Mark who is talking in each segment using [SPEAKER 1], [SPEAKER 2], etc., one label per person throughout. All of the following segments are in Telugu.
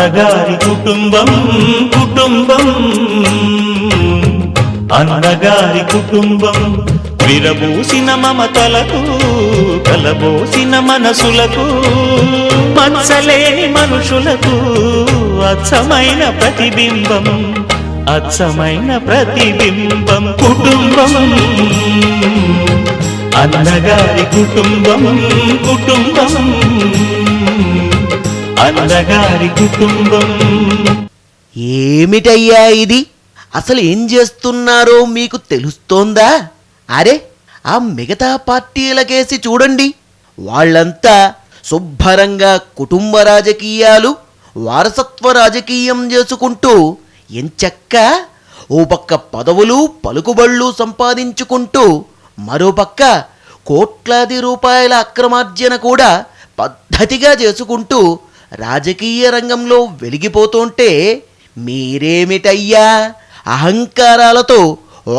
[SPEAKER 1] అన్నగారి కుటుంబం కుటుంబం అన్నగారి కుటుంబం విరబూసిన మమతలకు కలబోసిన మనసులకు మచ్చలేని మనుషులకు అచ్చమైన ప్రతిబింబం అచ్చమైన ప్రతిబింబం కుటుంబం అన్నగారి కుటుంబం కుటుంబం అన్నగారి కుటుంబం.
[SPEAKER 2] ఏమిటయ్యా ఇది? అసలు ఏం చేస్తున్నారో మీకు తెలుస్తోందా? అరే, ఆ మిగతా పార్టీలకేసి చూడండి, వాళ్ళంతా శుభ్రంగా కుటుంబ రాజకీయాలు వారసత్వ రాజకీయం చేసుకుంటూ ఎంచక్క ఓ పక్క పదవులు పలుకుబళ్ళు సంపాదించుకుంటూ మరోపక్క కోట్లాది రూపాయల అక్రమార్జన కూడా పద్ధతిగా చేసుకుంటూ రాజకీయ రంగంలో వెలిగిపోతుంటే మీరేమిటయ్యా అహంకారాలతో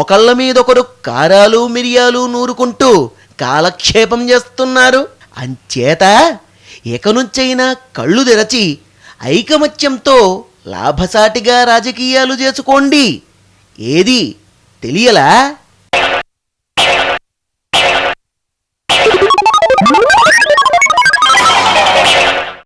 [SPEAKER 2] ఒకళ్ళ మీదొకరు కారాలు మిరియాలు నూరుకుంటూ కాలక్షేపం చేస్తున్నారు? అంచేత ఇకనుంచైనా కళ్ళు తెరచి ఐకమత్యంతో లాభసాటిగా రాజకీయాలు చేసుకోండి. ఏది తెలియలా?